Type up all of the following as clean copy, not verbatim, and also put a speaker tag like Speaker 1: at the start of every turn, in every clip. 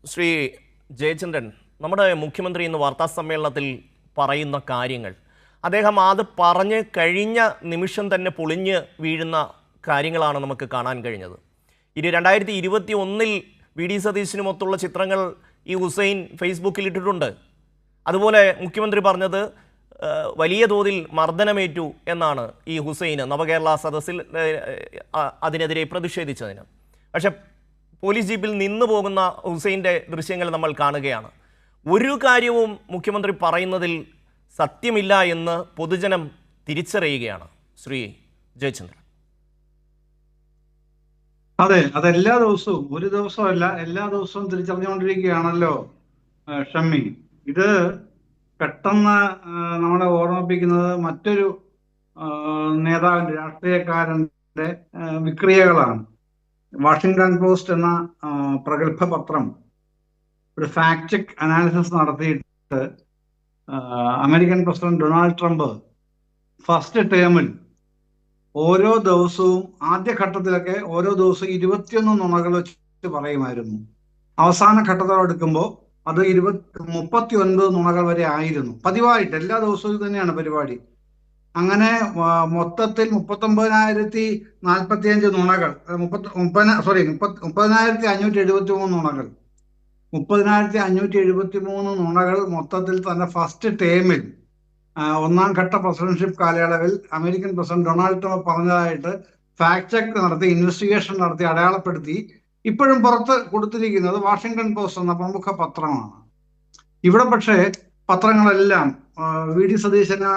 Speaker 1: ശ്രീ ജയചന്ദ്രൻ, നമ്മുടെ മുഖ്യമന്ത്രി ഇന്ന് വാർത്താ സമ്മേളനത്തിൽ പറയുന്ന കാര്യങ്ങൾ, അദ്ദേഹം അത് പറഞ്ഞ് കഴിഞ്ഞ നിമിഷം തന്നെ പൊളിഞ്ഞ് വീഴുന്ന കാര്യങ്ങളാണ് നമുക്ക് കാണാൻ കഴിഞ്ഞത്. 2021 വി ഡി സതീശനുമൊത്തുള്ള ചിത്രങ്ങൾ ഈ ഹുസൈൻ ഫേസ്ബുക്കിൽ ഇട്ടിട്ടുണ്ട്. അതുപോലെ മുഖ്യമന്ത്രി പറഞ്ഞത് വലിയ തോതിൽ മർദ്ദനമേറ്റു എന്നാണ് ഈ ഹുസൈന് നവകേരള സദസ്സിൽ അതിനെതിരെ പ്രതിഷേധിച്ചതിന്. പക്ഷെ പോലീസ് ജീപ്പിൽ നിന്നു പോകുന്ന ഹുസൈൻ്റെ ദൃശ്യങ്ങൾ നമ്മൾ കാണുകയാണ്. ഒരു കാര്യവും മുഖ്യമന്ത്രി പറയുന്നതിൽ സത്യമില്ല എന്ന് പൊതുജനം തിരിച്ചറിയുകയാണ്. ശ്രീ ജയചന്ദ്രൻ.
Speaker 2: അതെ, അതെല്ലാ ദിവസവും, ഒരു ദിവസമല്ല, എല്ലാ ദിവസവും തിരിച്ചറിഞ്ഞുകൊണ്ടിരിക്കുകയാണല്ലോ ഷമ്മി. ഇത് പെട്ടെന്ന് നമ്മളെ ഓർമ്മിപ്പിക്കുന്നത് മറ്റൊരു നേതാവിന്റെ, രാഷ്ട്രീയക്കാരന്റെ വിക്രിയകളാണ്. വാഷിംഗ്ടൺ പോസ്റ്റ് എന്ന പ്രഗത്ഭ പത്രം ഒരു ഫാക്ട് ചെക്ക് അനാലിസിസ് നടത്തിയിട്ട് American president Donald Trump first ടേമിൽ ഓരോ ദിവസവും, ആദ്യഘട്ടത്തിലൊക്കെ ഓരോ ദിവസവും 21 നുണകൾ വെച്ച് പറയുമായിരുന്നു. അവസാന ഘട്ടത്തോടെടുക്കുമ്പോൾ അത് 39 നുണകൾ വരെ ആയിരുന്നു. പതിവായിട്ട് എല്ലാ ദിവസവും തന്നെയാണ് പരിപാടി. അങ്ങനെ മൊത്തത്തിൽ 39,045 നുണകൾ, 30,573 നുണകൾ, 30,573 നുണകൾ മൊത്തത്തിൽ തന്നെ ഫസ്റ്റ് ടേമിൽ, ഒന്നാം ഘട്ട പ്രസിഡൻഷിപ്പ് കാലയളവിൽ അമേരിക്കൻ പ്രസിഡന്റ് ഡൊണാൾഡ് ട്രംപ് പറഞ്ഞതായിട്ട് ഫാക്ട് ചെക്ക് നടത്തി, ഇൻവെസ്റ്റിഗേഷൻ നടത്തി, അടയാളപ്പെടുത്തി ഇപ്പോഴും പുറത്ത് കൊടുത്തിരിക്കുന്നത് വാഷിംഗ്ടൺ പോസ്റ്റ് എന്ന പ്രമുഖ പത്രമാണ്. ഇവിടെ പക്ഷേ പത്രങ്ങളെല്ലാം വി ഡി സതീശന്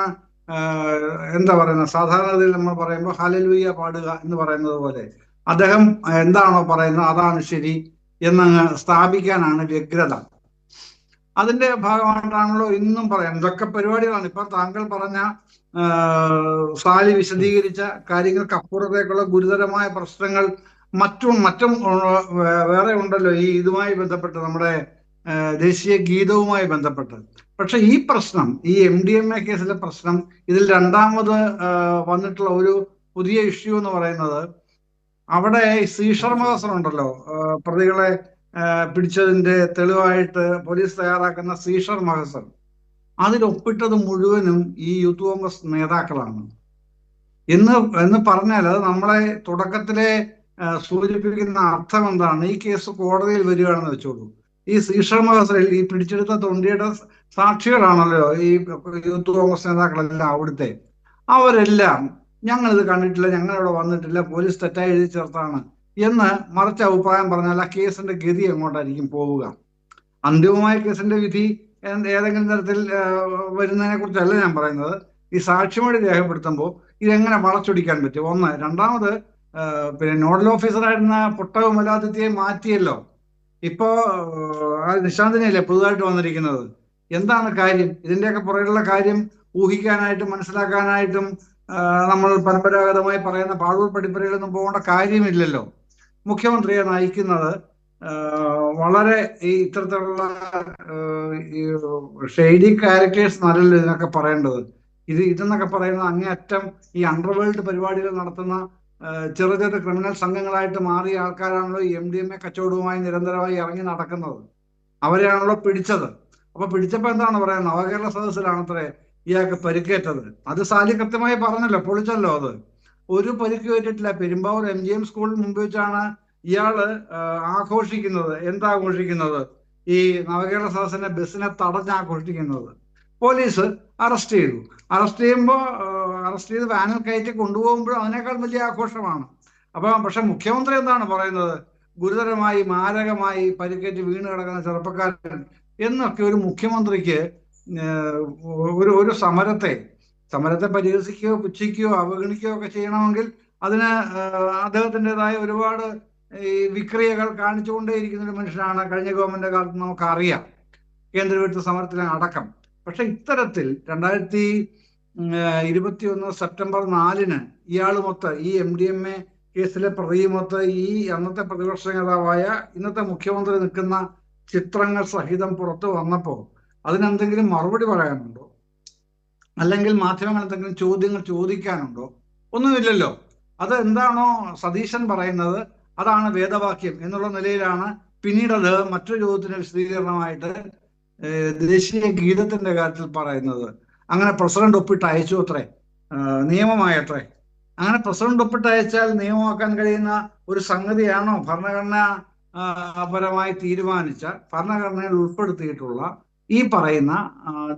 Speaker 2: എന്താ പറയുന്നത്, സാധാരണഗതിയിൽ നമ്മൾ പറയുമ്പോൾ ഹല്ലേലൂയ പാടുക എന്ന് പറയുന്നത് പോലെ അദ്ദേഹം എന്താണോ പറയുന്നത് അതാണ് ശരി എന്നങ്ങ് സ്ഥാപിക്കാനാണ് വ്യഗ്രത. അതിന്റെ ഭാഗമായിട്ടാണല്ലോ ഇന്നും പറയാം. ഇതൊക്കെ പരിപാടികളാണ്. ഇപ്പൊ താങ്കൾ പറഞ്ഞ സാലി വിശദീകരിച്ച കാര്യങ്ങൾക്ക് അപ്പുറത്തേക്കുള്ള ഗുരുതരമായ പ്രശ്നങ്ങൾ മറ്റും വേറെ ഉണ്ടല്ലോ ഈ ഇതുമായി ബന്ധപ്പെട്ട്, നമ്മുടെ ദേശീയ ഗീതവുമായി ബന്ധപ്പെട്ട്. പക്ഷെ ഈ പ്രശ്നം, ഈ MDMA കേസിലെ പ്രശ്നം, ഇതിൽ രണ്ടാമത് വന്നിട്ടുള്ള ഒരു പുതിയ ഇഷ്യൂ എന്ന് പറയുന്നത്, അവിടെ സീഷർ മഹസർ ഉണ്ടല്ലോ, പ്രതികളെ പിടിച്ചതിന്റെ തെളിവായിട്ട് പോലീസ് തയ്യാറാക്കുന്ന സീഷർ മഹസർ, അതിലൊപ്പിട്ടത് മുഴുവനും ഈ യൂത്ത് കോൺഗ്രസ് നേതാക്കളാണ് എന്ന് പറഞ്ഞാൽ അത് നമ്മളെ തുടക്കത്തിലെ സൂചിപ്പിക്കുന്ന അർത്ഥം എന്താണ്? ഈ കേസ് കോടതിയിൽ വരികയാണെന്ന് വെച്ചോളൂ. ഈ സീഷർ മഹസറിൽ ഈ പിടിച്ചെടുത്ത തൊണ്ടിയുടെ സാക്ഷികളാണല്ലോ ഈ യൂത്ത് കോൺഗ്രസ് നേതാക്കളെല്ലാം. അവിടുത്തെ അവരെല്ലാം ഞങ്ങളിത് കണ്ടിട്ടില്ല, ഞങ്ങളിവിടെ വന്നിട്ടില്ല, പോലീസ് തെറ്റായി എഴുതി ചേർത്താണ് എന്ന് മറിച്ച് അഭിപ്രായം പറഞ്ഞാൽ ആ കേസിന്റെ ഗതി എങ്ങോട്ടായിരിക്കും പോവുക? അന്തിമമായ കേസിന്റെ വിധി ഏതെങ്കിലും തരത്തിൽ വരുന്നതിനെ കുറിച്ചല്ല ഞാൻ പറയുന്നത്. ഈ സാക്ഷിമൊഴി രേഖപ്പെടുത്തുമ്പോൾ ഇതെങ്ങനെ വളച്ചൊടിക്കാൻ പറ്റും? ഒന്ന്. രണ്ടാമത്, പിന്നെ നോഡൽ ഓഫീസറായിരുന്ന പുട്ടവും മലാദിത്യയെ മാറ്റിയല്ലോ. ഇപ്പോ നിശാന്തിനെയല്ലേ പുതുതായിട്ട് വന്നിരിക്കുന്നത്. എന്താണ് കാര്യം? ഇതിന്റെയൊക്കെ പുറകിലുള്ള കാര്യം ഊഹിക്കാനായിട്ടും മനസ്സിലാക്കാനായിട്ടും നമ്മൾ പരമ്പരാഗതമായി പറയുന്ന പാഴൂർ പടിപ്പുരയിലൊന്നും പോകേണ്ട കാര്യമില്ലല്ലോ. മുഖ്യമന്ത്രിയെ നയിക്കുന്നത് വളരെ ഈ ഇത്തരത്തിലുള്ള ഷെയ്ഡി ക്യാരക്ടേഴ്സ് നല്ലല്ലോ ഇതിനൊക്കെ പറയേണ്ടത്. ഇതെന്നൊക്കെ പറയുന്നത് അങ്ങേയറ്റം ഈ അണ്ടർവേൾഡ് പരിപാടികൾ നടത്തുന്ന ചെറു ചെറു ക്രിമിനൽ സംഘങ്ങളായിട്ട് മാറിയ ആൾക്കാരാണല്ലോ ഈ MDMA കച്ചവടവുമായി നിരന്തരമായി ഇറങ്ങി നടക്കുന്നത്. അവരെയാണല്ലോ പിടിച്ചത്. അപ്പൊ പിടിച്ചപ്പോ എന്താണ് പറയുന്നത്? നവകേരള സദസ്സിലാണത്രേ ഇയാൾക്ക് പരിക്കേറ്റത്. അത് സാലി കൃത്യമായി പറഞ്ഞല്ലോ, പൊളിച്ചല്ലോ. അത് ഒരു പരിക്ക് പറ്റിയിട്ടില്ല. പെരുമ്പാവൂർ MGM സ്കൂളിന് മുമ്പ് വെച്ചാണ് ഇയാള് ആഘോഷിക്കുന്നത്. എന്താഘോഷിക്കുന്നത്? ഈ നവകേരള സദസ്സിന്റെ ബസ്സിനെ തടഞ്ഞാഘോഷിക്കുന്നത്. പോലീസ് അറസ്റ്റ് ചെയ്തു. അറസ്റ്റ് ചെയ്ത് വാനിൽ കയറ്റി കൊണ്ടുപോകുമ്പോഴും അതിനേക്കാൾ വലിയ ആഘോഷമാണ്. പക്ഷെ മുഖ്യമന്ത്രി എന്താണ് പറയുന്നത്? ഗുരുതരമായി മാരകമായി പരിക്കേറ്റ് വീണ് കിടക്കുന്ന ചെറുപ്പക്കാരൻ എന്നൊക്കെ ഒരു മുഖ്യമന്ത്രിക്ക് ഒരു സമരത്തെ പരിഹസിക്കുകയോ പുച്ഛിക്കുകയോ അവഗണിക്കുകയോ ഒക്കെ ചെയ്യണമെങ്കിൽ അതിന് അദ്ദേഹത്തിൻ്റെതായ ഒരുപാട് ഈ വിക്രിയകൾ കാണിച്ചുകൊണ്ടേയിരിക്കുന്ന ഒരു മനുഷ്യനാണ്. കഴിഞ്ഞ ഗവൺമെന്റ് കാലത്ത് നമുക്കറിയാം, കേന്ദ്ര വിരുദ്ധ സമരത്തിലെ അടക്കം. പക്ഷെ ഇത്തരത്തിൽ 2021 സെപ്റ്റംബർ 4 ഇയാളുമൊത്ത്, ഈ MDMA കേസിലെ പ്രതിയുമൊത്ത്, ഈ അന്നത്തെ പ്രതിപക്ഷ നേതാവായ ഇന്നത്തെ മുഖ്യമന്ത്രി നിൽക്കുന്ന ചിത്രങ്ങൾ സഹിതം പുറത്തു വന്നപ്പോൾ അതിനെന്തെങ്കിലും മറുപടി പറയാനുണ്ടോ? അല്ലെങ്കിൽ മാധ്യമങ്ങൾ എന്തെങ്കിലും ചോദ്യങ്ങൾ ചോദിക്കാനുണ്ടോ? ഒന്നുമില്ലല്ലോ. അത് എന്താണോ സതീശൻ പറയുന്നത് അതാണ് വേദവാക്യം എന്നുള്ള നിലയിലാണ് പിന്നീട് അത് മറ്റൊരു ചോദ്യത്തിന് വിശദീകരണമായിട്ട് ദേശീയ ഗീതത്തിന്റെ കാര്യത്തിൽ പറയുന്നത് അങ്ങനെ പ്രസിഡന്റ് ഒപ്പിട്ട് അയച്ചു അത്രേ, നിയമമായത്രേ. അങ്ങനെ പ്രസിഡന്റ് ഒപ്പിട്ട് അയച്ചാൽ നിയമമാക്കാൻ കഴിയുന്ന ഒരു സംഗതിയാണോ ഭരണഘടന പരമായി തീരുമാനിച്ച ഭരണഘടനയിൽ ഉൾപ്പെടുത്തിയിട്ടുള്ള ഈ പറയുന്ന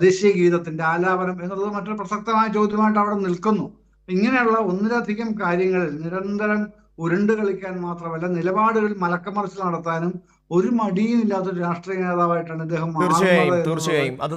Speaker 2: ദേശീയ ഗീതത്തിന്റെ ആലാപനം എന്നുള്ളത് മറ്റൊരു പ്രസക്തമായ ചോദ്യമായിട്ട് അവിടെ നിൽക്കുന്നു. ഇങ്ങനെയുള്ള ഒന്നിലധികം കാര്യങ്ങളിൽ നിരന്തരം ഉരുണ്ട് കളിക്കാൻ മാത്രമല്ല നിലപാടുകളിൽ മലക്കമറിച്ച് നടത്താനും ഒരു മടിയും ഇല്ലാത്തൊരു രാഷ്ട്രീയ നേതാവായിട്ടാണ് ഇദ്ദേഹം മാറുന്നത് എന്നുള്ളത്
Speaker 1: തീർച്ചയായും അത്